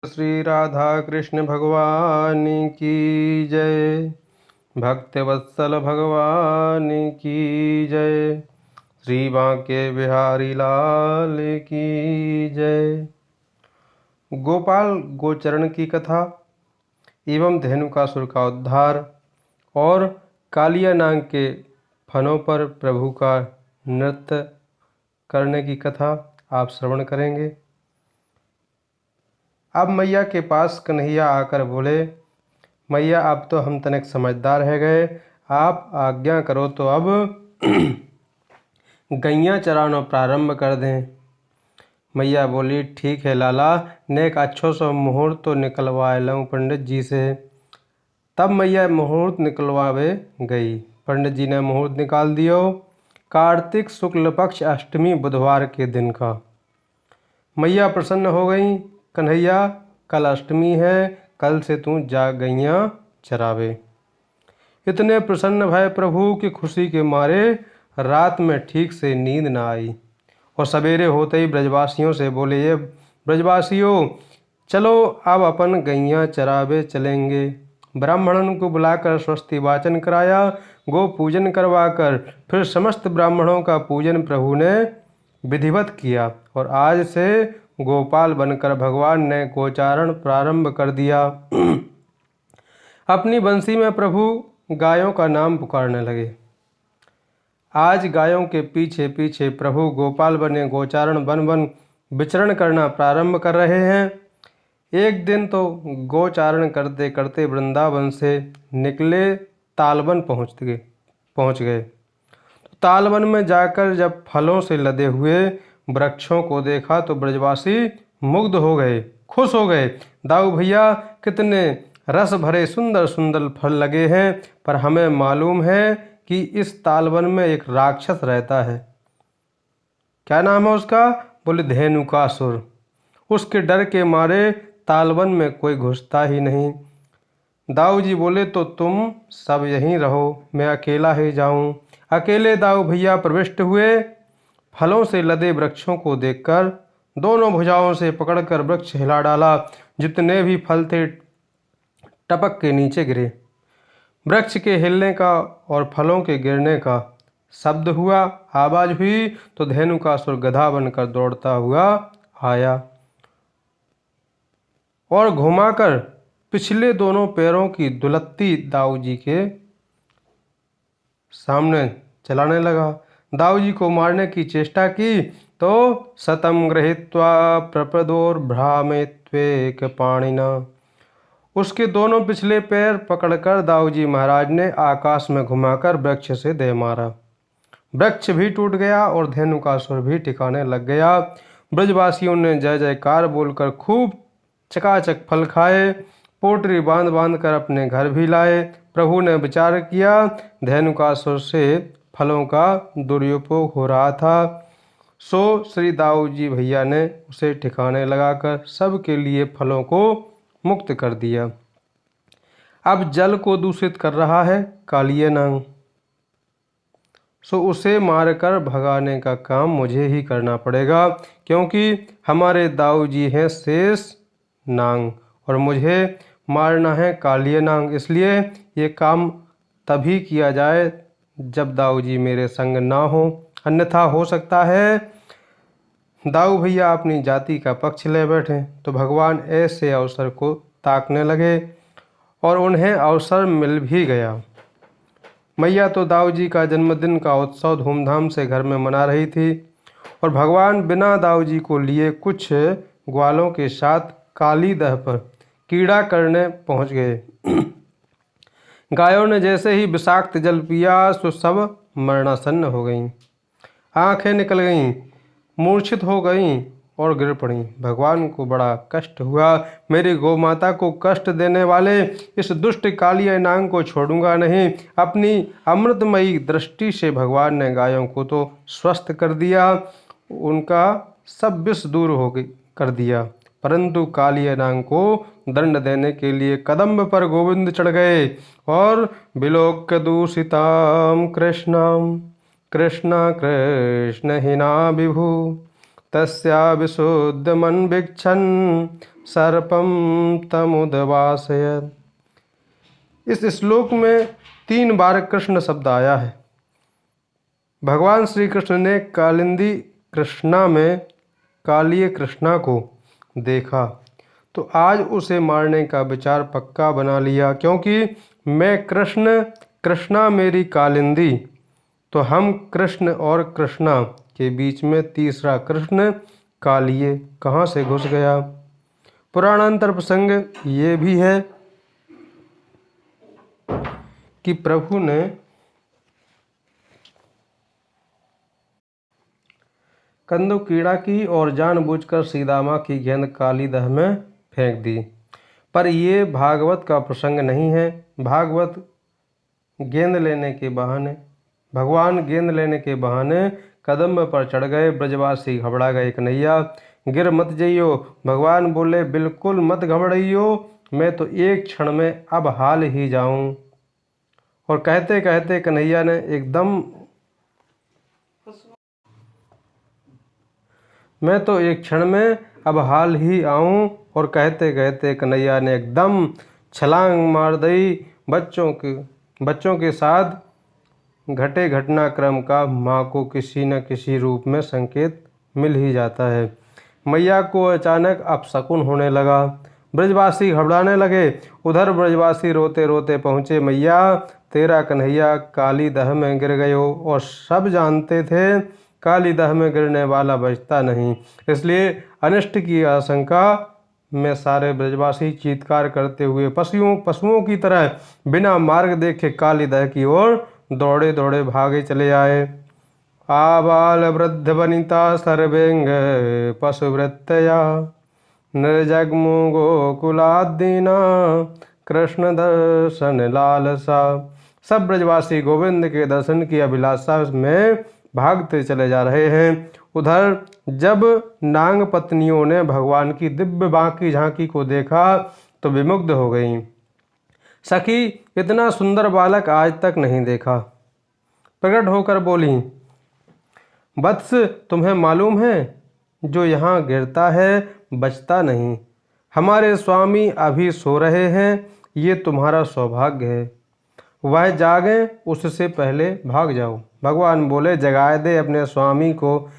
श्री राधा कृष्ण भगवान की जय। भक्तवत्सल भगवान की जय। श्री बांके बिहारी लाल की जय। गोपाल गोचरण की कथा एवं धेनुकासुर का उद्धार और कालिया नाग के फनों पर प्रभु का नृत्य करने की कथा आप श्रवण करेंगे। अब मैया के पास कन्हैया आकर बोले, मैया अब तो हम तनिक समझदार है गए, आप आज्ञा करो तो अब गैया चराना प्रारंभ कर दें। मैया बोली, ठीक है लाला, नेक अच्छो सो मुहूर्त तो निकलवा लूँ पंडित जी से। तब मैया मुहूर्त निकलवावे गई। पंडित जी ने मुहूर्त निकाल दियो। कार्तिक शुक्ल पक्ष अष्टमी बुधवार के दिन का। मैया प्रसन्न हो गई। कन्हैया, कल अष्टमी है, कल से तू जा गैया चरावे। इतने प्रसन्न भय प्रभु की खुशी के मारे रात में ठीक से नींद न आई और सवेरे होते ही ब्रजवासियों से बोले, ये ब्रजवासियों, चलो अब अपन गैया चरावे चलेंगे। ब्राह्मणों को बुलाकर स्वस्ति वाचन कराया, गो पूजन करवाकर फिर समस्त ब्राह्मणों का पूजन प्रभु ने विधिवत किया और आज से गोपाल बनकर भगवान ने गोचारण प्रारंभ कर दिया। अपनी बंसी में प्रभु गायों का नाम पुकारने लगे। आज गायों के पीछे पीछे प्रभु गोपाल बने गोचारण बन बन विचरण करना प्रारंभ कर रहे हैं। एक दिन तो गोचारण करते करते वृंदावन से निकले तालवन पहुँच गए। तालवन में जाकर जब फलों से लदे हुए वृक्षों को देखा तो ब्रजवासी मुग्ध हो गए, खुश हो गए। दाऊ भैया, कितने रस भरे सुंदर सुंदर फल लगे हैं, पर हमें मालूम है कि इस तालवन में एक राक्षस रहता है। क्या नाम है उसका? बोले, धेनुकासुर। उसके डर के मारे तालवन में कोई घुसता ही नहीं। दाऊ जी बोले, तो तुम सब यहीं रहो, मैं अकेला ही जाऊं। अकेले दाऊ भैया प्रविष्ट हुए। फलों से लदे वृक्षों को देखकर दोनों भुजाओं से पकड़कर वृक्ष हिला डाला। जितने भी फल थे टपक के नीचे गिरे। वृक्ष के हिलने का और फलों के गिरने का शब्द हुआ, आवाज हुई तो धेनुकासुर गधा बनकर दौड़ता हुआ आया और घुमाकर पिछले दोनों पैरों की दुलत्ती दाऊ जी के सामने चलाने लगा। दाऊ जी को मारने की चेष्टा की तो शतम गृहीत्वा प्रपदोर्भ्रामेत्वेक पाणिना, उसके दोनों पिछले पैर पकड़कर दाऊ जी महाराज ने आकाश में घुमाकर वृक्ष से दे मारा। वृक्ष भी टूट गया और धेनुकासुर भी ठिकाने लग गया। ब्रजवासियों ने जय जयकार बोलकर खूब चकाचक फल खाए, पोटरी बांध बांध कर अपने घर भी लाए। प्रभु ने विचार किया, धेनुकासुर से फलों का दुरुपयोग हो रहा था, सो श्री दाऊ जी भैया ने उसे ठिकाने लगाकर सबके लिए फलों को मुक्त कर दिया। अब जल को दूषित कर रहा है कालिया नाग, सो उसे मारकर भगाने का काम मुझे ही करना पड़ेगा, क्योंकि हमारे दाऊ जी हैं शेष नाग और मुझे मारना है कालिया नाग। इसलिए ये काम तभी किया जाए जब दाऊ जी मेरे संग ना हो, अन्यथा हो सकता है दाऊ भैया अपनी जाति का पक्ष ले बैठे। तो भगवान ऐसे अवसर को ताकने लगे और उन्हें अवसर मिल भी गया। मैया तो दाऊ जी का जन्मदिन का उत्सव धूमधाम से घर में मना रही थी और भगवान बिना दाऊ जी को लिए कुछ ग्वालों के साथ काली दह पर कीड़ा करने पहुंच गए। गायों ने जैसे ही विषाक्त जल पिया तो सब मरणासन्न हो गईं, आंखें निकल गईं, मूर्छित हो गईं और गिर पड़ीं। भगवान को बड़ा कष्ट हुआ, मेरी गौ माता को कष्ट देने वाले इस दुष्ट कालिया नाग को छोड़ूंगा नहीं। अपनी अमृतमयी दृष्टि से भगवान ने गायों को तो स्वस्थ कर दिया, उनका सब विष दूर हो कर दिया, परंतु कालिया नाग को दंड देने के लिए कदम्ब पर गोविंद चढ़ गए और विलोक्य दूषिताम कृष्णम कृष्ण कृष्ण हिना विभु तस्या विशुद्धमन्वीक्षन् सर्पं तमुद्वासयत्। इस श्लोक में 3 बार कृष्ण शब्द आया है। भगवान श्री कृष्ण ने कालिंदी कृष्णा में कालिय कृष्णा को देखा तो आज उसे मारने का विचार पक्का बना लिया, क्योंकि मैं कृष्ण, कृष्णा मेरी कालिंदी, तो हम कृष्ण और कृष्णा के बीच में तीसरा कृष्ण कालिय कहाँ से घुस गया। पुराणांतर प्रसंग ये भी है कि प्रभु ने कंदुकीड़ा की और जानबूझकर सीदामा की गेंद कालीदह में फेंक दी। पर ये भागवत का प्रसंग नहीं है। भागवत गेंद लेने के बहाने, भगवान गेंद लेने के बहाने कदम पर चढ़ गए। ब्रजवासी घबरा गए। कन्हैया गिर मत जइयो। भगवान बोले बिल्कुल मत घबराइयो, मैं तो एक क्षण में अब हाल ही जाऊं। और कहते कहते कन्हैया ने एकदम मैं तो एक क्षण में अब हाल ही आऊं। और कहते कहते कन्हैया ने एकदम छलांग मार दी। बच्चों के साथ घटे घटनाक्रम का माँ को किसी न किसी रूप में संकेत मिल ही जाता है। मैया को अचानक अपशकुन होने लगा। ब्रजवासी घबराने लगे। उधर ब्रजवासी रोते रोते पहुँचे, मैया तेरा कन्हैया कालीदह में गिर गयो। और सब जानते थे कालीदह में गिरने वाला बचता नहीं, इसलिए अनिष्ट की आशंका में सारे ब्रजवासी चीत्कार करते हुए पशुओं की तरह बिना मार्ग देखे कालीदह की ओर दौड़े दौड़े भागे चले आए। आबाल वृद्ध वनिता सर्वेंग पशुवृत्तया निर्जग्मु गोकुलादीना कृष्ण दर्शन लालसा। सब ब्रजवासी गोविंद के दर्शन की अभिलाषा में भागते चले जा रहे हैं। उधर जब नांग पत्नियों ने भगवान की दिव्य बांकी झांकी को देखा तो विमुग्ध हो गईं। सखी इतना सुंदर बालक आज तक नहीं देखा। प्रकट होकर बोली, वत्स तुम्हें मालूम है जो यहाँ गिरता है बचता नहीं। हमारे स्वामी अभी सो रहे हैं, ये तुम्हारा सौभाग्य है। वह जागे उससे पहले भाग जाओ। भगवान बोले, जगाए दे अपने स्वामी को,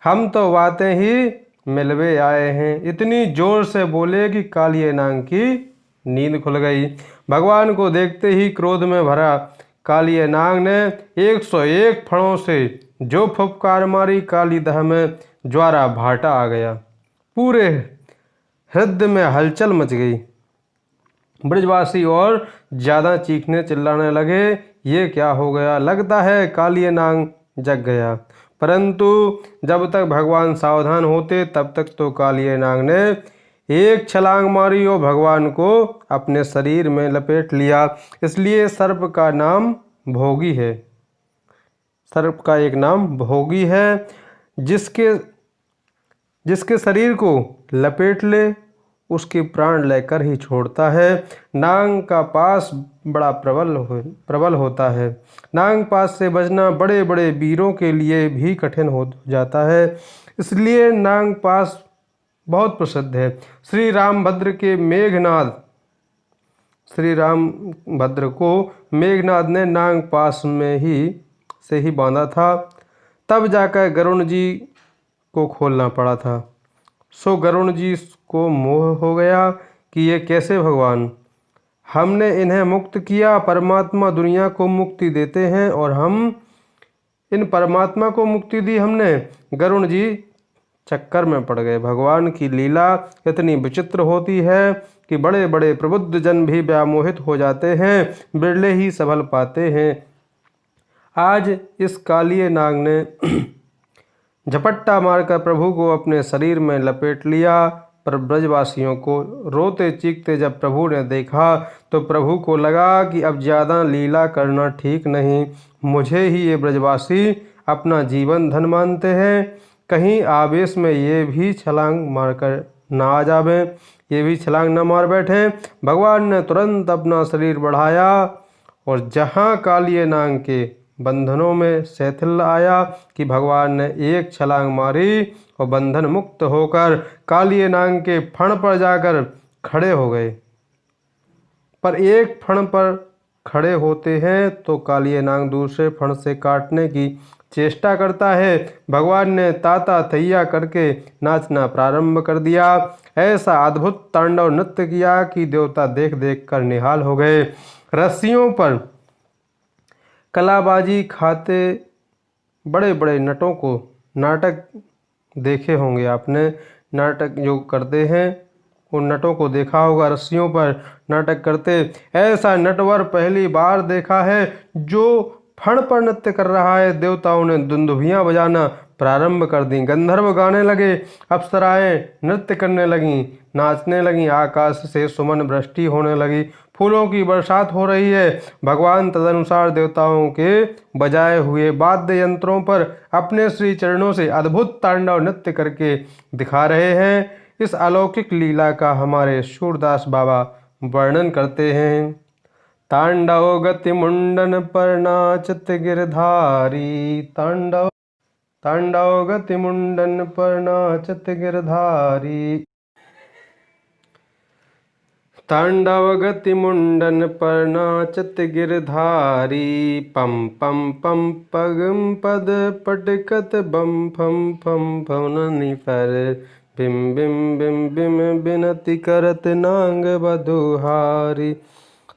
हम तो बातें ही मिलवे आए हैं। इतनी जोर से बोले कि कालिये नाग की नींद खुल गई। भगवान को देखते ही क्रोध में भरा कालिये नाग ने 101 फणों से जो फुफकार मारी, कालीदह में ज्वारा भाटा आ गया। पूरे हृदय में हलचल मच गई। ब्रजवासी और ज्यादा चीखने चिल्लाने लगे, ये क्या हो गया, लगता है कालिये नाग जग गया। परंतु जब तक भगवान सावधान होते तब तक तो कालिये नाग ने एक छलांग मारी और भगवान को अपने शरीर में लपेट लिया। इसलिए सर्प का नाम भोगी है। सर्प का एक नाम भोगी है। जिसके शरीर को लपेट ले उसके प्राण लेकर ही छोड़ता है। नाग का पास बड़ा प्रबल होता है। नाग पास से बचना बड़े बड़े वीरों के लिए भी कठिन हो जाता है। इसलिए नाग पास बहुत प्रसिद्ध है। श्री रामभद्र को मेघनाद ने नाग पास में से ही बांधा था। तब जाकर गरुण जी को खोलना पड़ा था। सो गरुण जी को मोह हो गया कि ये कैसे भगवान, हमने इन्हें मुक्त किया। परमात्मा दुनिया को मुक्ति देते हैं और हम इन परमात्मा को मुक्ति दी हमने। गरुण जी चक्कर में पड़ गए। भगवान की लीला इतनी विचित्र होती है कि बड़े बड़े प्रबुद्ध जन भी व्यामोहित हो जाते हैं, बिरले ही संभल पाते हैं। आज इस कालिये नाग ने झपट्टा मारकर प्रभु को अपने शरीर में लपेट लिया। पर ब्रजवासियों को रोते चीखते जब प्रभु ने देखा तो प्रभु को लगा कि अब ज़्यादा लीला करना ठीक नहीं। मुझे ही ये ब्रजवासी अपना जीवन धन मानते हैं, कहीं आवेश में ये भी छलांग मारकर ना आ जावे, ये भी छलांग न मार बैठे। भगवान ने तुरंत अपना शरीर बढ़ाया और जहाँ कालिये नाग के बंधनों में शिथिल आया कि भगवान ने एक छलांग मारी और बंधन मुक्त होकर कालिए नाग के फण पर जाकर खड़े हो गए। पर एक फण पर खड़े होते हैं तो कालिए नाग दूसरे फण से काटने की चेष्टा करता है। भगवान ने ताता थैया करके नाचना प्रारंभ कर दिया। ऐसा अद्भुत तांडव नृत्य किया कि देवता देख देख कर निहाल हो गए। रस्सियों पर कलाबाजी खाते बड़े बड़े नटों को नाटक देखे होंगे आपने। नाटक जो करते हैं उन नटों को देखा होगा, रस्सियों पर नाटक करते। ऐसा नटवर पहली बार देखा है जो फण पर नृत्य कर रहा है। देवताओं ने दुंदुभियां बजाना प्रारंभ कर दी। गंधर्व गाने लगे, अप्सराएं नृत्य करने लगीं, नाचने लगीं। आकाश से सुमन वृष्टि होने लगी, फूलों की बरसात हो रही है। भगवान तदनुसार देवताओं के बजाए हुए वाद्य यंत्रों पर अपने श्री चरणों से अद्भुत तांडव नृत्य करके दिखा रहे हैं। इस अलौकिक लीला का हमारे सूरदास बाबा वर्णन करते हैं। तांडव गति मुंडन पर नाचत गिरधारी, तांडव गति मुंडन पर नाचत गिरधारी, तांडव गति मुंडन पर नाचत गिरधारी। पम पम पम पगम पद पटकत बम फम फम फमनि पर बिम बिम बिम बिम बिनति करत नांग बधुहारी।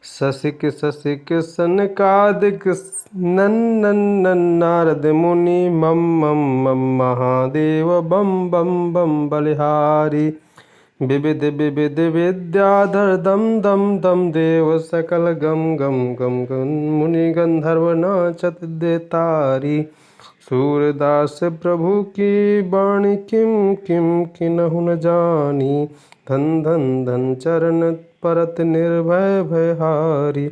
ससिक ससिक सनकादिक नन्नन नारद मुनि मम मम मम महादेव बम बम बम बलिहारी। विविध विविध विद्याधर दम दम दम देव सकल गम गम गम गम मुनि गंधर्व नाचत देतारी। सूरदास प्रभु की बाणी किम किम किन्हु न जानी। धन धन धन चरण परत निर्भय भयहारी।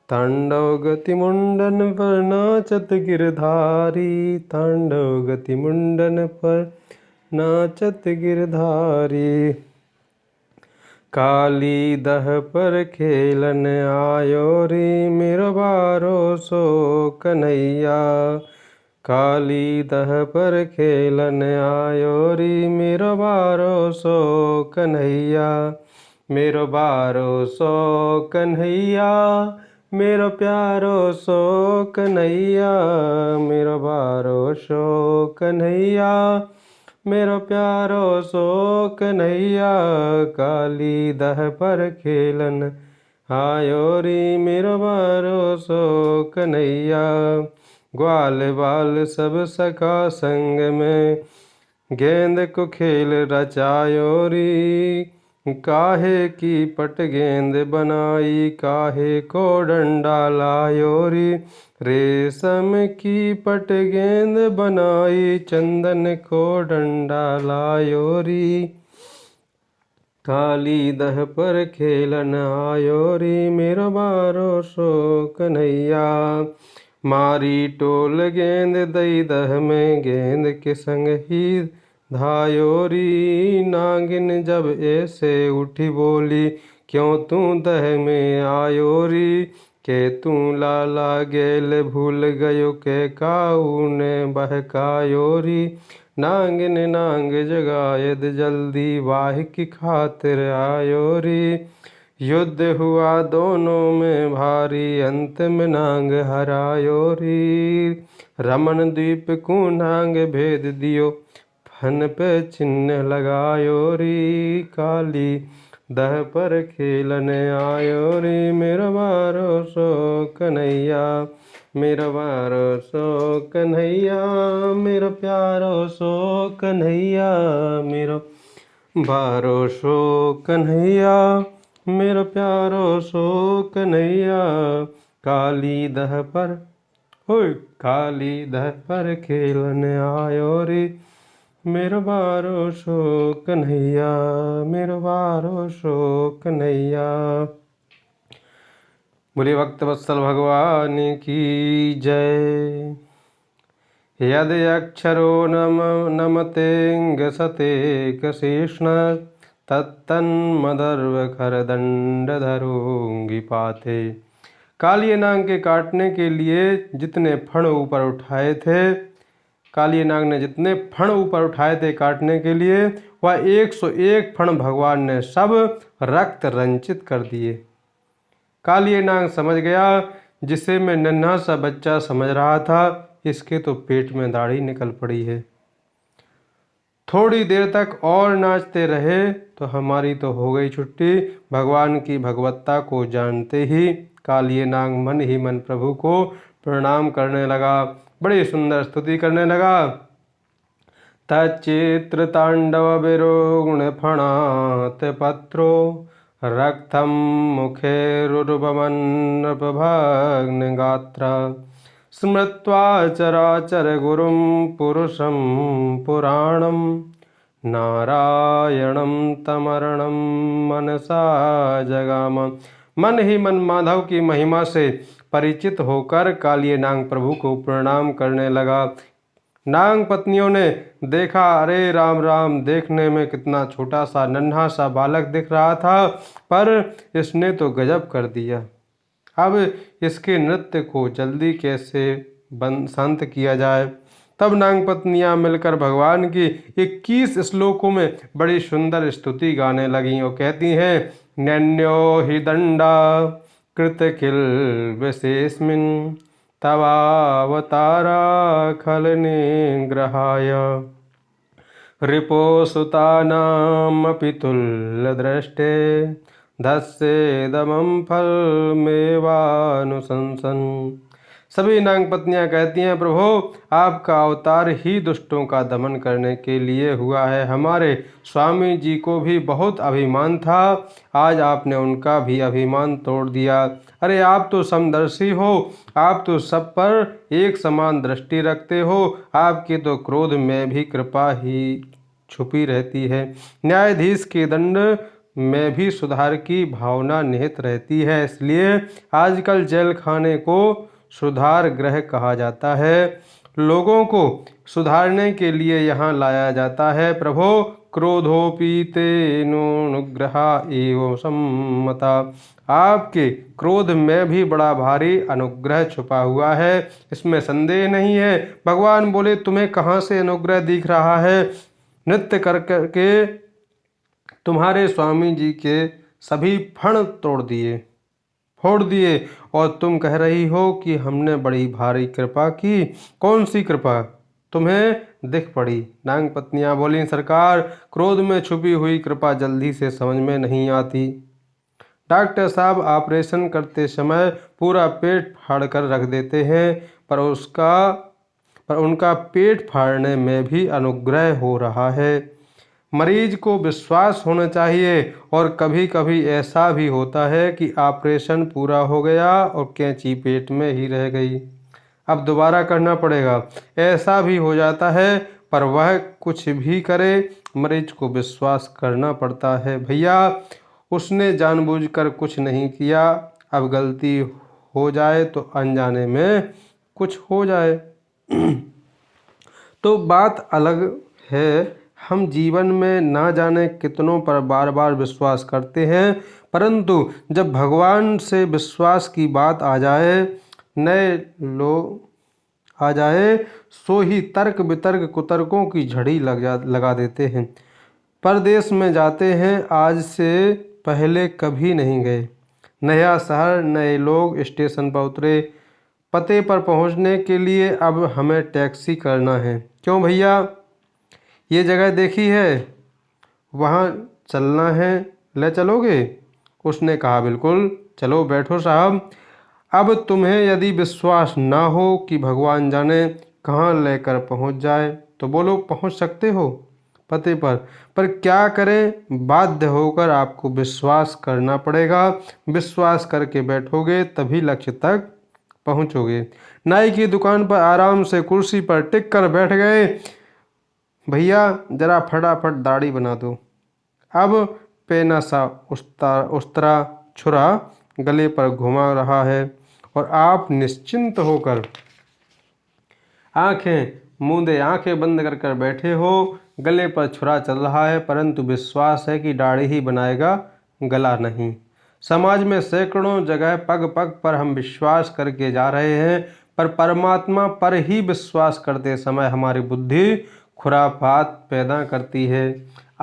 तांडव गति मुंडन पर नाचत गिरधारी, तांडव गति मुंडन पर नाचत गिरधारी। काली दह पर खेलन आयो रे मेरो बारो सो कन्हैया। काली दह पर खेलन आयो रे मेरो बारो सो कन्हैया। मेरो बारो सो कन्हैया, मेरो प्यारो सो कन्हैया। मेरो बारो सो कन्हैया, मेरो प्यारो सो कन्हैया। काली दह पर खेलन आयो रे मेरो बारो सो कन्हैया। ग्वाल बाल सब सखा संग में गेंद को खेल रचायो रे। काहे की पट गेंद बनाई, काहे को डंडा लायो रे। रेशम की पट गेंद बनाई, चंदन को डंडा लायो रे। काली दह पर खेलन आयो रे मेरो बारो सो कन्हैया। मारी टोल गेंद दई दह में गेंद के संग ही धायो री। नागिन जब ऐसे उठी बोली, क्यों तू दह में आयो री। के तू लाला गेल भूल गयो, के काऊ ने बहकायो री। नागिन नांग जगायद जल्दी, वाह की खातिर आयो री। युद्ध हुआ दोनों में भारी, अंत में नांग हरायो री। रमन द्वीप को नांग भेद दियो, फन पे चिन्ह लगायो री। काली दह पर खेलन आयो रे मेरो बारो सो कन्हैया। मेरो बारो सो कन्हैया, मेरो प्यारो सो कन्हैया। मेरो बारो सो कन्हैया, मेरो प्यारो सो कन्हैया। काली दह पर काली दह पर खेलन आयो रे मेरो बारो सो कन्हैया। मेरो बारो सो कन्हैया। बोलिए भक्त वत्सल भगवान की जय। यद अक्षरो नमते सते कृष्ण, तत्तन्मदर्व खरदंड धरोंगी पाथे। कालिए नाग के काटने के लिए जितने फण ऊपर उठाए थे, कालिए नाग ने जितने फण ऊपर उठाए थे काटने के लिए, वह 101 फण भगवान ने सब रक्त रंजित कर दिए। कालिए नाग समझ गया, जिसे मैं नन्हा सा बच्चा समझ रहा था, इसके तो पेट में दाढ़ी निकल पड़ी है। थोड़ी देर तक और नाचते रहे तो हमारी तो हो गई छुट्टी। भगवान की भगवत्ता को जानते ही कालिए नाग मन ही मन प्रभु को प्रणाम करने लगा, बड़ी सुंदर स्तुति करने लगा। तच्चित्र तांडव विरोगुण फणात पत्रो रक्तम मुखे रुर्वमन्नभग्न गात्र स्मृत्वा चराचर गुरुं पुरुषं पुराणं नारायणं तमरणं मनसा जगाम। मन ही मन माधव की महिमा से परिचित होकर कालिए नाग प्रभु को प्रणाम करने लगा। नाग पत्नियों ने देखा, अरे राम राम, देखने में कितना छोटा सा नन्हा सा बालक दिख रहा था, पर इसने तो गजब कर दिया। अब इसके नृत्य को जल्दी कैसे शांत किया जाए। तब नाग पत्नियां मिलकर भगवान की 21 श्लोकों में बड़ी सुंदर स्तुति गाने लगीं और कहती हैं, नैन्यो हि दंडा कृत किल विशेषमिन् तवावतारा खल निग्रहाय रिपोसुतानामपि तुल्यदृष्टे धस्येदमं फलमेवानुशंसन। सभी नाग पत्नियां कहती हैं, प्रभु आपका अवतार ही दुष्टों का दमन करने के लिए हुआ है। हमारे स्वामी जी को भी बहुत अभिमान था, आज आपने उनका भी अभिमान तोड़ दिया। अरे आप तो समदर्शी हो, आप तो सब पर एक समान दृष्टि रखते हो, आपके तो क्रोध में भी कृपा ही छुपी रहती है। न्यायाधीश के दंड में भी सुधार की भावना निहित रहती है, इसलिए आजकल जेल खाने को सुधार गृह कहा जाता है। लोगों को सुधारने के लिए यहाँ लाया जाता है। प्रभो क्रोधोपीतेनुग्रहा एवं सम्मता। आपके क्रोध में भी बड़ा भारी अनुग्रह छुपा हुआ है, इसमें संदेह नहीं है। भगवान बोले, तुम्हें कहाँ से अनुग्रह दिख रहा है? नृत्य कर करके तुम्हारे स्वामी जी के सभी फण फोड़ दिए और तुम कह रही हो कि हमने बड़ी भारी कृपा की। कौन सी कृपा तुम्हें दिख पड़ी? नाग पत्नियां बोली, सरकार क्रोध में छुपी हुई कृपा जल्दी से समझ में नहीं आती। डॉक्टर साहब ऑपरेशन करते समय पूरा पेट फाड़ कर रख देते हैं, पर उनका पेट फाड़ने में भी अनुग्रह हो रहा है। मरीज को विश्वास होना चाहिए, और कभी कभी ऐसा भी होता है कि ऑपरेशन पूरा हो गया और कैंची पेट में ही रह गई, अब दोबारा करना पड़ेगा। ऐसा भी हो जाता है, पर वह कुछ भी करे, मरीज को विश्वास करना पड़ता है। भैया उसने जानबूझकर कुछ नहीं किया, अब गलती हो जाए तो अनजाने में कुछ हो जाए तो बात अलग है। हम जीवन में ना जाने कितनों पर बार बार विश्वास करते हैं, परंतु जब भगवान से विश्वास की बात आ जाए सो ही तर्क वितर्क कुतर्कों की झड़ी लगा देते हैं। परदेश में जाते हैं, आज से पहले कभी नहीं गए। नया शहर, नए लोग, स्टेशन पर उतरे, पते पर पहुंचने के लिए अब हमें टैक्सी करना है। क्यों भैया, ये जगह देखी है, वहाँ चलना है, ले चलोगे? उसने कहा, बिल्कुल चलो, बैठो साहब। अब तुम्हें यदि विश्वास ना हो कि भगवान जाने कहाँ लेकर पहुँच जाए, तो बोलो पहुँच सकते हो पते पर क्या करें, बाध्य होकर आपको विश्वास करना पड़ेगा। विश्वास करके बैठोगे तभी लक्ष्य तक पहुँचोगे। नाई की दुकान पर आराम से कुर्सी पर टिक कर बैठ गए। भैया जरा फटाफट दाढ़ी बना दो। अब पेना सा उस्तरा छुरा गले पर घुमा रहा है और आप निश्चिंत होकर आंखें बंद कर बैठे हो। गले पर छुरा चल रहा है, परंतु विश्वास है कि दाढ़ी ही बनाएगा, गला नहीं। समाज में सैकड़ों जगह पग पग पर हम विश्वास करके जा रहे हैं, पर परमात्मा पर ही विश्वास करते समय हमारी बुद्धि खुरापात पैदा करती है।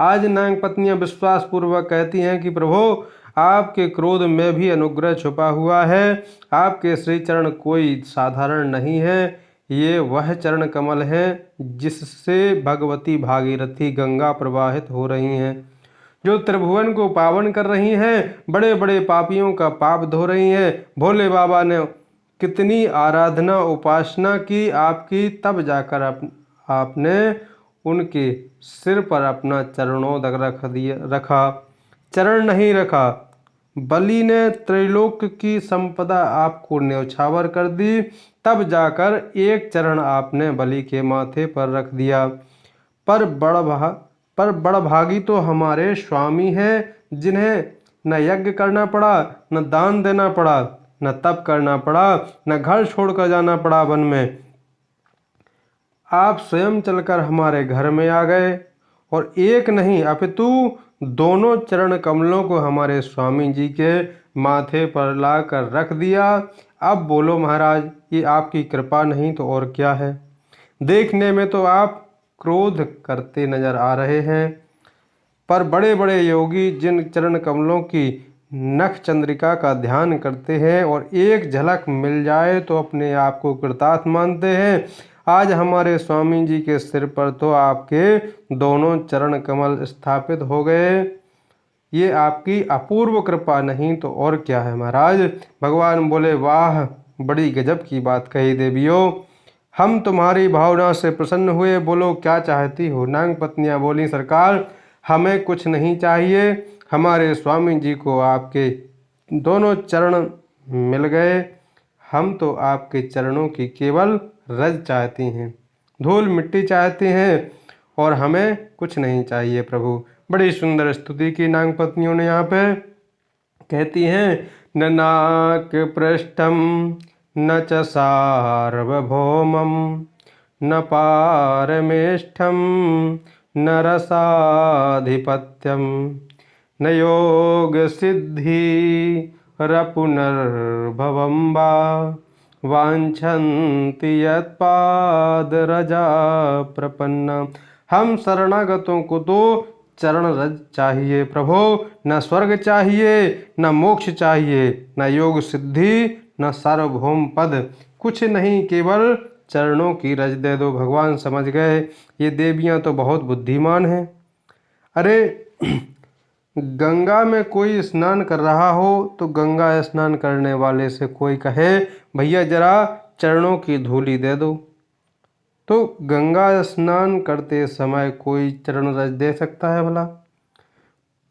आज नाग पत्नियां विश्वास पूर्वक कहती हैं कि प्रभु आपके क्रोध में भी अनुग्रह छुपा हुआ है। आपके श्री चरण कोई साधारण नहीं है, ये वह चरण कमल है जिससे भगवती भागीरथी गंगा प्रवाहित हो रही हैं, जो त्रिभुवन को पावन कर रही हैं, बड़े बड़े पापियों का पाप धो रही हैं। भोले बाबा ने कितनी आराधना उपासना की आपकी, तब जाकर आपने उनके सिर पर अपना चरणोदक रखा, चरण नहीं रखा। बलि ने त्रैलोक की संपदा आपको न्यौछावर कर दी, तब जाकर एक चरण आपने बलि के माथे पर रख दिया। पर बड़भागी तो हमारे स्वामी हैं, जिन्हें न यज्ञ करना पड़ा, न दान देना पड़ा, न तप करना पड़ा, न घर छोड़कर जाना पड़ा वन में। आप स्वयं चलकर हमारे घर में आ गए और एक नहीं अपितु दोनों चरण कमलों को हमारे स्वामी जी के माथे पर लाकर रख दिया। अब बोलो महाराज, ये आपकी कृपा नहीं तो और क्या है। देखने में तो आप क्रोध करते नजर आ रहे हैं, पर बड़े बड़े योगी जिन चरण कमलों की नख चंद्रिका का ध्यान करते हैं और एक झलक मिल जाए तो अपने आप को कृतार्थ मानते हैं। आज हमारे स्वामी जी के सिर पर तो आपके दोनों चरण कमल स्थापित हो गए। ये आपकी अपूर्व कृपा नहीं तो और क्या है महाराज। भगवान बोले, वाह, बड़ी गजब की बात कही देवियों, हम तुम्हारी भावना से प्रसन्न हुए। बोलो क्या चाहती हो। नाग पत्नियां बोली, सरकार हमें कुछ नहीं चाहिए, हमारे स्वामी जी को आपके दोनों चरण मिल गए, हम तो आपके चरणों की केवल रज चाहती हैं, धूल मिट्टी चाहते हैं और हमें कुछ नहीं चाहिए प्रभु। बड़ी सुंदर स्तुति की नाग पत्नियों ने यहाँ पे। कहती हैं, न नाक पृष्ठम न च सार्वभौमम न पारमेष्ठम न रसाधिपत्यम न योग सिद्धि रपुनर्भवं वा वांछन्ति यत्पादरजा प्रपन्ना। हम शरणागतों को तो चरण रज चाहिए प्रभु, न स्वर्ग चाहिए, न मोक्ष चाहिए, न योग सिद्धि, न सार्वभौम पद, कुछ नहीं, केवल चरणों की रज दे दो। भगवान समझ गए ये देवियां तो बहुत बुद्धिमान हैं। अरे गंगा में कोई स्नान कर रहा हो तो गंगा स्नान करने वाले से कोई कहे, भैया जरा चरणों की धूली दे दो, तो गंगा स्नान करते समय कोई चरण रज दे सकता है भला?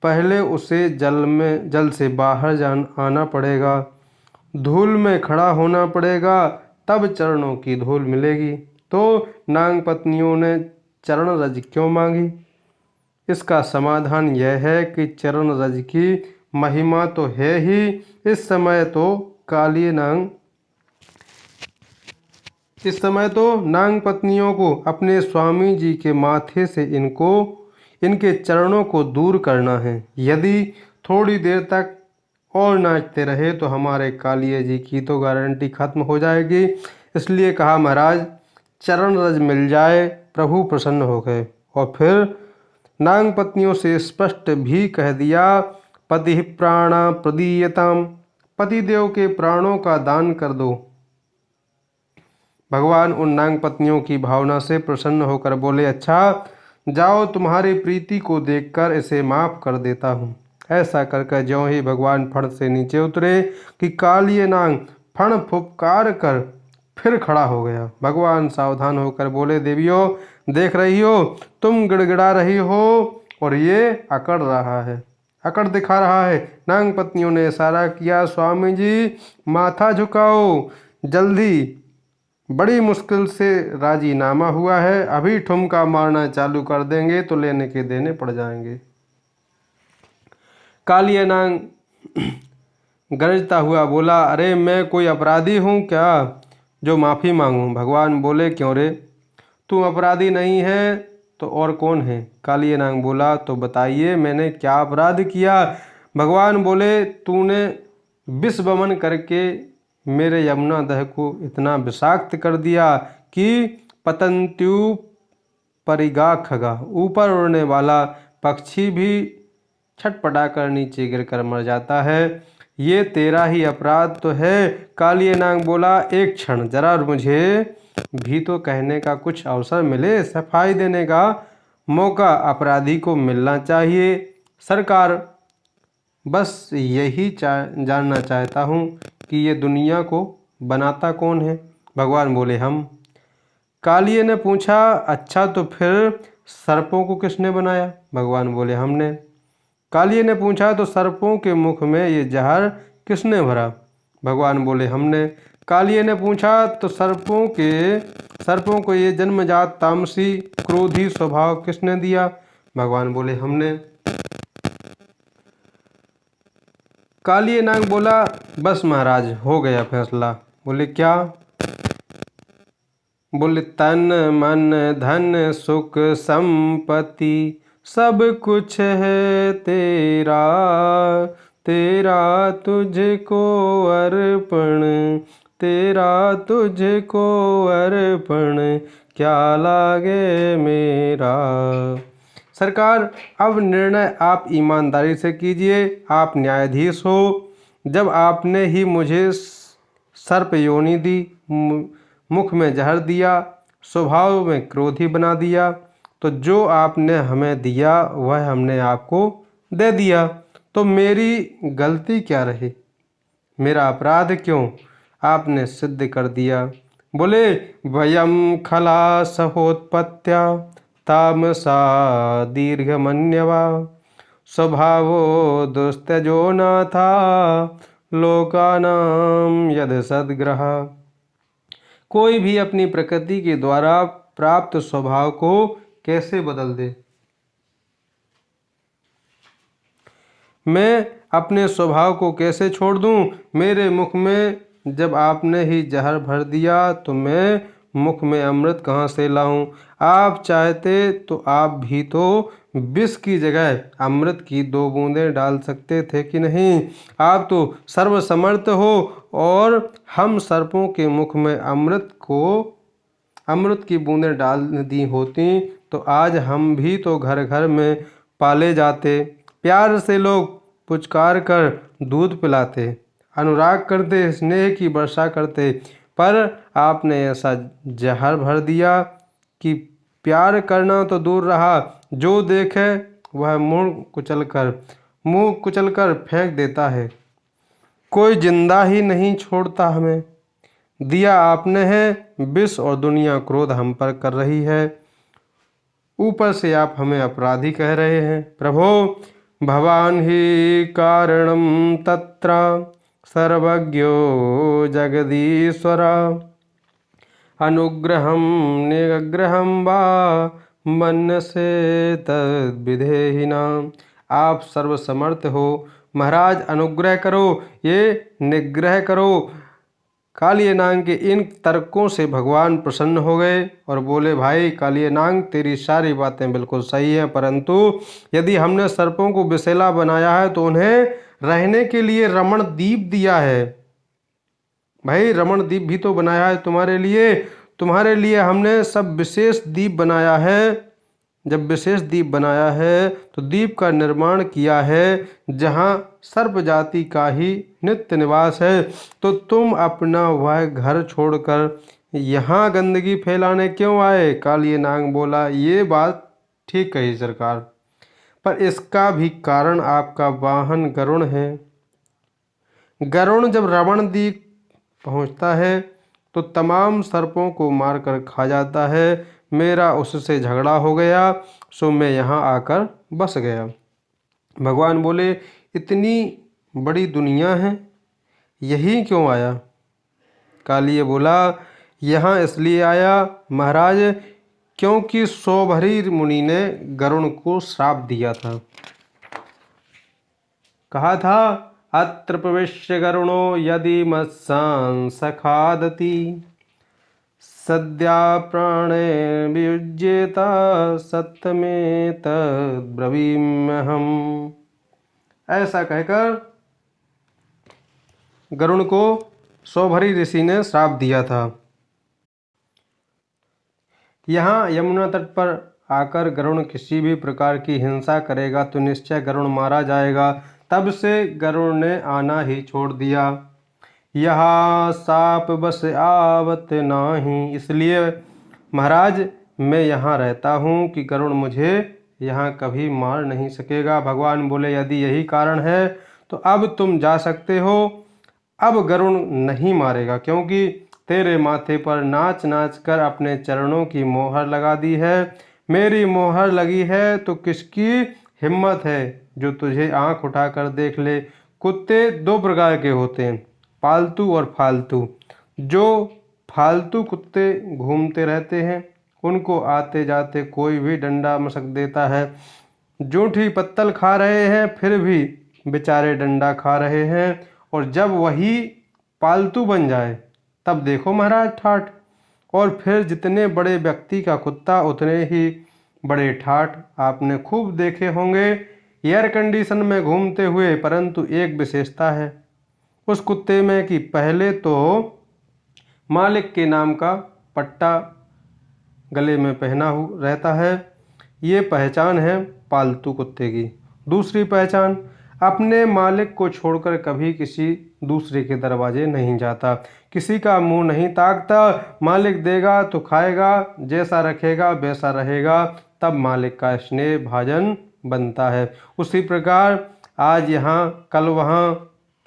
पहले उसे जल से बाहर आना पड़ेगा, धूल में खड़ा होना पड़ेगा, तब चरणों की धूल मिलेगी। तो नाग पत्नियों ने चरण रज क्यों मांगी? इसका समाधान यह है कि चरण रज की महिमा तो है ही। इस समय तो नाग पत्नियों को अपने स्वामी जी के माथे से इनके चरणों को दूर करना है। यदि थोड़ी देर तक और नाचते रहे तो हमारे कालिए जी की तो गारंटी खत्म हो जाएगी। इसलिए कहा, महाराज चरण रज मिल जाए। प्रभु प्रसन्न हो गए और फिर नाग पत्नियों से स्पष्ट भी कह दिया, पति प्राणा प्रदीयताम, पतिदेव के प्राणों का दान कर दो। भगवान उन नाग पत्नियों की भावना से प्रसन्न होकर बोले, अच्छा जाओ, तुम्हारी प्रीति को देखकर इसे माफ कर देता हूँ। ऐसा करके ज्यों ही भगवान फण से नीचे उतरे कि कालिए नाग फण फुफकार कर फिर खड़ा हो गया। भगवान सावधान होकर बोले, देवियों देख रही हो, तुम गिड़गिड़ा रही हो और ये अकड़ रहा है, अकड़ दिखा रहा है। नाग पत्नियों ने इशारा किया, स्वामी जी माथा झुकाओ, जल्दी, बड़ी मुश्किल से राजीनामा हुआ है, अभी ठुमका मारना चालू कर देंगे तो लेने के देने पड़ जाएंगे। कालिया नाग गरजता हुआ बोला, अरे मैं कोई अपराधी हूँ क्या जो माफ़ी मांगूं? भगवान बोले, क्यों रे, तू अपराधी नहीं है तो और कौन है? कालिया नाग बोला, तो बताइए मैंने क्या अपराध किया? भगवान बोले, तूने विष वमन करके मेरे यमुना दह को इतना विषाक्त कर दिया कि पतंत्यु परिगा खगा, ऊपर उड़ने वाला पक्षी भी छटपटाकर नीचे गिरकर मर जाता है। ये तेरा ही अपराध तो है। कालिया नाग बोला, एक क्षण जरा मुझे भी तो कहने का कुछ अवसर मिले, सफाई देने का मौका अपराधी को मिलना चाहिए। सरकार, बस यही जानना चाहता हूँ कि ये दुनिया को बनाता कौन है। भगवान बोले, हम। कालिए ने पूछा, अच्छा तो फिर सर्पों को किसने बनाया? भगवान बोले, हमने। कालिए ने पूछा, तो सर्पों के मुख में ये जहर किसने भरा? भगवान बोले, हमने। कालिए ने पूछा, तो सर्पों को ये जन्मजात तामसी क्रोधी स्वभाव किसने दिया? भगवान बोले, हमने। कालिए नाग बोला, बस महाराज, हो गया फैसला। बोले, क्या? बोले, तन मन धन सुख संपत्ति सब कुछ है तेरा, तेरा तुझको अर्पण, तेरा तुझको अर्पण, क्या लागे मेरा। सरकार, अब निर्णय आप ईमानदारी से कीजिए। आप न्यायाधीश हो। जब आपने ही मुझे सर्प योनि दी, मुख में जहर दिया, स्वभाव में क्रोधी बना दिया, तो जो आपने हमें दिया वह हमने आपको दे दिया। तो मेरी गलती क्या रही? मेरा अपराध क्यों आपने सिद्ध कर दिया? बोले, वयम खला सहोत्पत्त्या तामसा दीर्घमन्यवा, स्वभावो दुस्तजो न था लोकानाम यद सद्ग्रह। कोई भी अपनी प्रकृति के द्वारा प्राप्त स्वभाव को कैसे बदल दे? मैं अपने स्वभाव को कैसे छोड़ दूं? मेरे मुख में जब आपने ही जहर भर दिया तो मैं मुख में अमृत कहाँ से लाऊं? आप चाहते तो आप भी तो विष की जगह अमृत की 2 बूंदें डाल सकते थे कि नहीं? आप तो सर्वसमर्थ हो, और हम सर्पों के मुख में अमृत की बूंदें डाल दी होती तो आज हम भी तो घर घर में पाले जाते। प्यार से लोग पुचकार कर दूध पिलाते, अनुराग करते, स्नेह की वर्षा करते, पर आपने ऐसा जहर भर दिया कि प्यार करना तो दूर रहा, जो देखे वह मुंह कुचलकर फेंक देता है। कोई जिंदा ही नहीं छोड़ता हमें। दिया आपने है विष, और दुनिया क्रोध हम पर कर रही है। ऊपर से आप हमें अपराधी कह रहे हैं। प्रभो, भवान ही कारणम तत्र सर्वज्ञो जगदीश्वर, अनुग्रहम निग्रहम वा मन्यसे तद्विधेहिना। आप सर्वसमर्थ हो महाराज, अनुग्रह करो, ये निग्रह करो। कालिया नाग के इन तर्कों से भगवान प्रसन्न हो गए और बोले, भाई कालिया नाग, तेरी सारी बातें बिल्कुल सही हैं, परंतु यदि हमने सर्पों को विषैला बनाया है तो उन्हें रहने के लिए रमण द्वीप दिया है। भाई, रमण द्वीप भी तो बनाया है तुम्हारे लिए हमने सब विशेष द्वीप बनाया है। जब विशेष द्वीप बनाया है तो द्वीप का निर्माण किया है जहाँ सर्प जाति का ही नित्य निवास है, तो तुम अपना वह घर छोड़कर यहाँ गंदगी फैलाने क्यों आए? कालिया नाग बोला, ये बात ठीक कही सरकार, पर इसका भी कारण आपका वाहन गरुण है। गरुण जब रमण द्वीप पहुँचता है तो तमाम सर्पों को मारकर खा जाता है। मेरा उससे झगड़ा हो गया, सो मैं यहाँ आकर बस गया। भगवान बोले, इतनी बड़ी दुनिया है, यही क्यों आया? कालिया बोला, यहाँ इसलिए आया महाराज क्योंकि सौभरी मुनि ने गरुण को श्राप दिया था। कहा था, अत्र प्रविश्य गरुणो यदि मत्सांस खादति, सद्या प्राणे वियुज्येता सत्यमे तद्ब्रवीम्यहम्। ऐसा कहकर गरुण को शौभरी ऋषि ने श्राप दिया था। यहाँ यमुना तट पर आकर गरुड़ किसी भी प्रकार की हिंसा करेगा तो निश्चय गरुड़ मारा जाएगा। तब से गरुड़ ने आना ही छोड़ दिया। यहाँ साप बस आवत नाही, इसलिए महाराज मैं यहाँ रहता हूँ कि गरुड़ मुझे यहाँ कभी मार नहीं सकेगा। भगवान बोले यदि यही कारण है तो अब तुम जा सकते हो। अब गरुड़ नहीं मारेगा क्योंकि तेरे माथे पर नाच नाच कर अपने चरणों की मोहर लगा दी है। मेरी मोहर लगी है तो किसकी हिम्मत है जो तुझे आंख उठाकर देख ले। कुत्ते दो प्रकार के होते हैं, पालतू और फालतू। जो फालतू कुत्ते घूमते रहते हैं उनको आते जाते कोई भी डंडा मसक देता है। जूठी पत्तल खा रहे हैं फिर भी बेचारे डंडा खा रहे हैं, और जब वही पालतू बन जाए तब देखो महाराज ठाठ। और फिर जितने बड़े व्यक्ति का कुत्ता उतने ही बड़े ठाठ। आपने खूब देखे होंगे एयर कंडीशन में घूमते हुए, परंतु एक विशेषता है उस कुत्ते में कि पहले तो मालिक के नाम का पट्टा गले में पहना रहता है, ये पहचान है पालतू कुत्ते की। दूसरी पहचान, अपने मालिक को छोड़कर कभी किसी दूसरे के दरवाजे नहीं जाता, किसी का मुंह नहीं ताकता। मालिक देगा तो खाएगा, जैसा रखेगा वैसा रहेगा, तब मालिक का स्नेह भाजन बनता है। उसी प्रकार आज यहाँ कल वहाँ,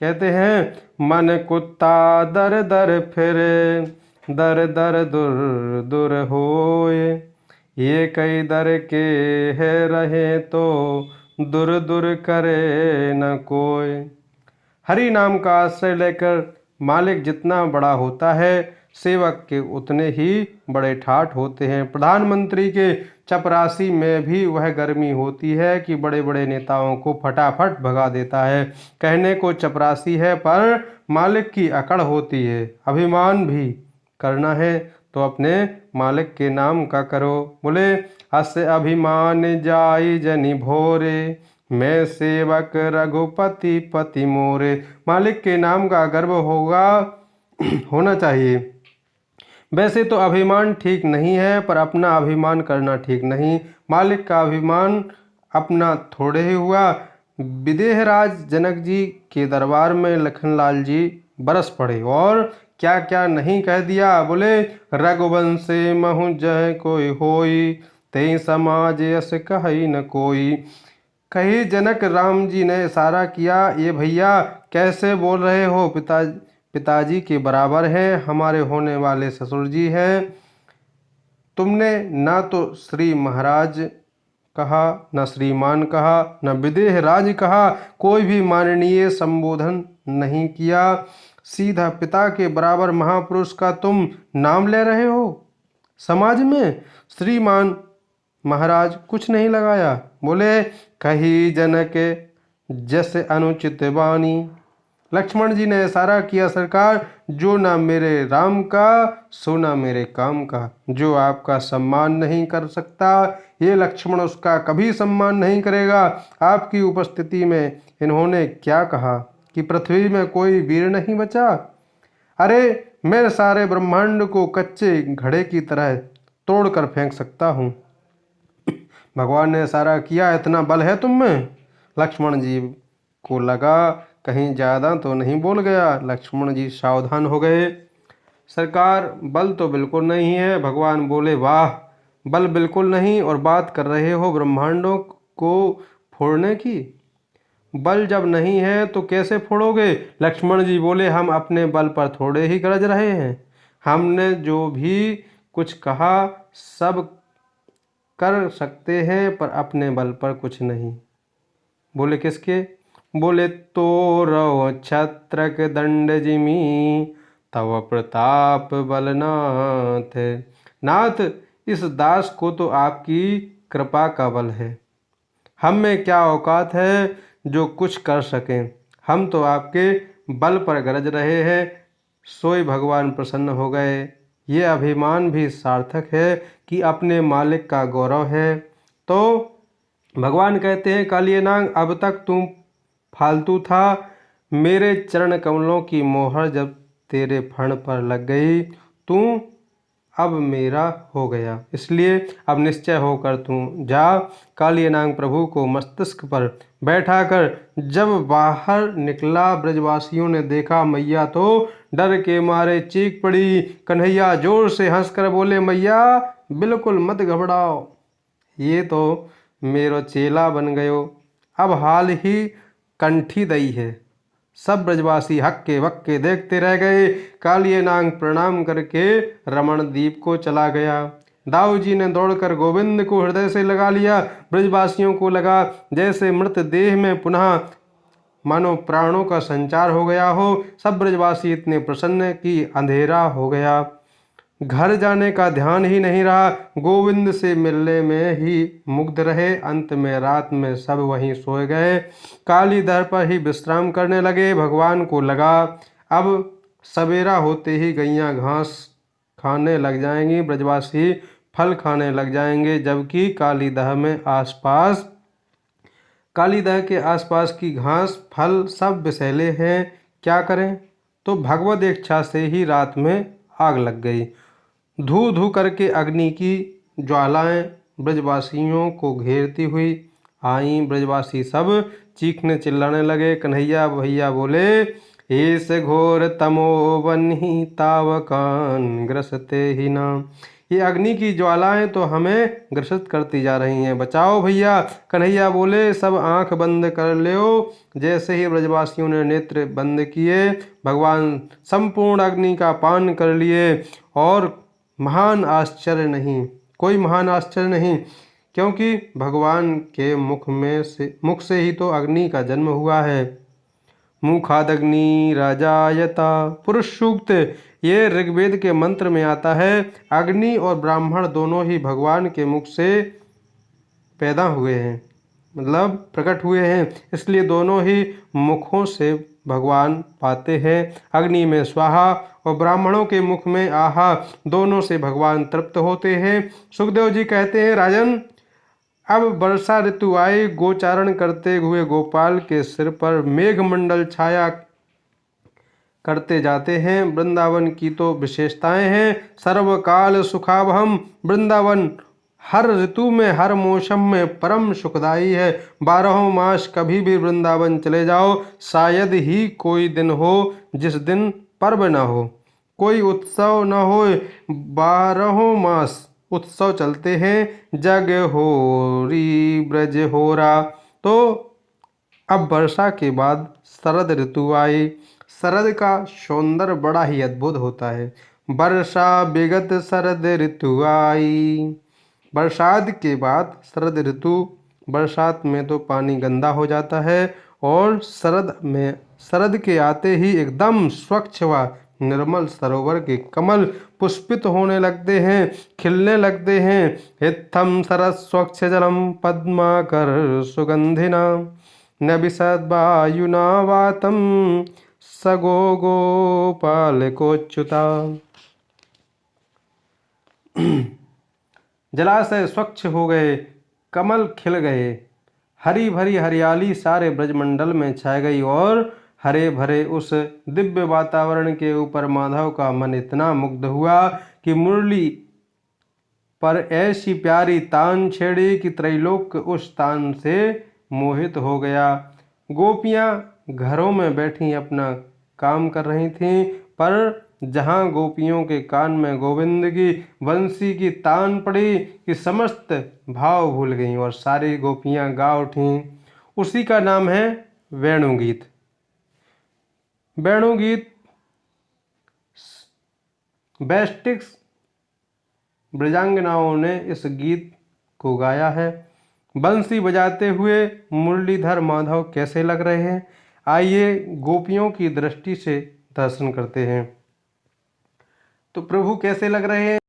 कहते हैं मन कुत्ता दर दर फिरे, दर दर दुर दुर होए। ये कई दर के है रहे तो दुर दुर करे न कोई। हरि नाम का आश्रय लेकर मालिक जितना बड़ा होता है सेवक के उतने ही बड़े ठाठ होते हैं। प्रधानमंत्री के चपरासी में भी वह गर्मी होती है कि बड़े बड़े नेताओं को फटाफट भगा देता है। कहने को चपरासी है पर मालिक की अकड़ होती है। अभिमान भी करना है तो अपने मालिक के नाम का करो। बोले हस अभिमान जाई जनि भोरे, मैं सेवक रघुपति पति मोरे। मालिक के नाम का गर्व होगा होना चाहिए। वैसे तो अभिमान ठीक नहीं है पर अपना अभिमान करना ठीक नहीं। मालिक का अभिमान अपना थोड़े ही हुआ। विदेहराज जनक जी के दरबार में लखनलाल जी बरस पड़े और क्या क्या नहीं कह दिया। बोले रघुवंशे महु जह कोई होई, ते समाज यस कही न कोई। कही जनक राम जी ने इशारा किया, ये भैया कैसे बोल रहे हो, पिताजी के बराबर हैं, हमारे होने वाले ससुर जी हैं। तुमने ना तो श्री महाराज कहा, न श्रीमान कहा, न विदेह राज कहा, कोई भी माननीय संबोधन नहीं किया। सीधा पिता के बराबर महापुरुष का तुम नाम ले रहे हो। समाज में श्रीमान महाराज कुछ नहीं लगाया। बोले कही जनक जैसे अनुचित वाणी। लक्ष्मण जी ने इशारा किया, सरकार जो ना मेरे राम का सो ना मेरे काम का। जो आपका सम्मान नहीं कर सकता ये लक्ष्मण उसका कभी सम्मान नहीं करेगा। आपकी उपस्थिति में इन्होंने क्या कहा कि पृथ्वी में कोई वीर नहीं बचा। अरे मैं सारे ब्रह्मांड को कच्चे घड़े की तरह तोड़कर फेंक सकता हूँ। भगवान ने इशारा किया, इतना बल है तुम में। लक्ष्मण जी को लगा कहीं ज़्यादा तो नहीं बोल गया। लक्ष्मण जी सावधान हो गए। सरकार बल तो बिल्कुल नहीं है। भगवान बोले वाह, बल बिल्कुल नहीं और बात कर रहे हो ब्रह्मांडों को फोड़ने की। बल जब नहीं है तो कैसे फोड़ोगे। लक्ष्मण जी बोले हम अपने बल पर थोड़े ही गरज रहे हैं। हमने जो भी कुछ कहा सब कर सकते हैं पर अपने बल पर कुछ नहीं। बोले किसके। बोले तो रव छत्रक दंड जिमी, तव प्रताप बलनाथ। नाथ इस दास को तो आपकी कृपा का बल है। हम में क्या औकात है जो कुछ कर सकें। हम तो आपके बल पर गरज रहे हैं। सोई भगवान प्रसन्न हो गए। ये अभिमान भी सार्थक है कि अपने मालिक का गौरव है। तो भगवान कहते हैं कालियनाग अब तक तुम फालतू था। मेरे चरण कमलों की मोहर जब तेरे फण पर लग गई, तू अब मेरा हो गया, इसलिए अब निश्चय होकर तू जा। कालियानाग प्रभु को मस्तिष्क पर बैठाकर जब बाहर निकला, ब्रजवासियों ने देखा मैया तो डर के मारे चीख पड़ी। कन्हैया जोर से हंसकर बोले, मैया बिल्कुल मत घबराओ, ये तो मेरो चेला बन गयो, अब हाल ही कंठी दई है। सब ब्रजवासी हक्के बक्के देखते रह गए। कालियानाग प्रणाम करके रमणदीप को चला गया। दाऊ जी ने दौड़कर गोविंद को हृदय से लगा लिया। ब्रजवासियों को लगा जैसे मृत देह में पुनः मानो प्राणों का संचार हो गया हो। सब ब्रजवासी इतने प्रसन्न कि अंधेरा हो गया, घर जाने का ध्यान ही नहीं रहा, गोविंद से मिलने में ही मुग्ध रहे। अंत में रात में सब वहीं सोए गए, काली दर पर ही विश्राम करने लगे। भगवान को लगा अब सवेरा होते ही गैयां घास खाने लग जाएंगी, ब्रजवासी फल खाने लग जाएंगे, जबकि कालीदह के आसपास की घास फल सब विषैले हैं। क्या करें? तो भगवत इच्छा से ही रात में आग लग गई। धू धू करके अग्नि की ज्वालाएं ब्रजवासियों को घेरती हुई आईं। ब्रजवासी सब चीखने चिल्लाने लगे। कन्हैया भैया बोले, एस घोर तमोवन ही तावकान ग्रसते ही नाम। ये अग्नि की ज्वालाएं तो हमें ग्रसित करती जा रही हैं, बचाओ भैया। कन्हैया बोले, सब आंख बंद कर लो। जैसे ही ब्रजवासियों ने नेत्र बंद किए, भगवान संपूर्ण अग्नि का पान कर लिए। और कोई महान आश्चर्य नहीं, क्योंकि भगवान के मुख से ही तो अग्नि का जन्म हुआ है। मुखादग्नि राजायता पुरुष सूक्त, ये ऋग्वेद के मंत्र में आता है। अग्नि और ब्राह्मण दोनों ही भगवान के मुख से पैदा हुए हैं, मतलब प्रकट हुए हैं, इसलिए दोनों ही मुखों से भगवान पाते हैं। अग्नि में स्वाहा और ब्राह्मणों के मुख में आहा, दोनों से भगवान तृप्त होते हैं। सुखदेव जी कहते हैं, राजन अब वर्षा ऋतु आई, गोचारण करते हुए गोपाल के सिर पर मेघमंडल छाया करते जाते हैं। वृंदावन की तो विशेषताएं हैं। सर्वकाल सुखावहम, वृंदावन हर ऋतु में हर मौसम में परम सुखदायी है। 12 मास कभी भी वृंदावन चले जाओ, शायद ही कोई दिन हो जिस दिन पर्व न हो, कोई उत्सव न हो। 12 मास उत्सव चलते हैं। जग होरी ब्रज होरा। तो अब वर्षा के बाद शरद ऋतु आई। शरद का सौंदर्य बड़ा ही अद्भुत होता है। वर्षा विगत शरद ऋतु आई। बरसात के बाद शरद ऋतु, बरसात में तो पानी गंदा हो जाता है, और शरद के आते ही एकदम स्वच्छ व निर्मल सरोवर के कमल पुष्पित होने लगते हैं, खिलने लगते हैं। इत्थम शरद स्वच्छ जलम पद्माकर सुगंधिना न विशद वायुना वातम सगो गोपाल कोच्युता। जलाशय स्वच्छ हो गए, कमल खिल गए, हरी भरी हरियाली सारे ब्रजमंडल में छा गई, और हरे भरे उस दिव्य वातावरण के ऊपर माधव का मन इतना मुग्ध हुआ कि मुरली पर ऐसी प्यारी तान छेड़ी कि त्रैलोक्य उस तान से मोहित हो गया। गोपियां घरों में बैठी अपना काम कर रही थीं, पर जहां गोपियों के कान में गोविंद की बंसी की तान पड़ी कि समस्त भाव भूल गईं और सारी गोपियां गा उठीं। उसी का नाम है वेणुगीत। वेणुगीत बेस्टिक्स ब्रजांगनाओं ने इस गीत को गाया है। बंसी बजाते हुए मुरलीधर माधव कैसे लग रहे हैं, आइए गोपियों की दृष्टि से दर्शन करते हैं। तो प्रभु कैसे लग रहे हैं।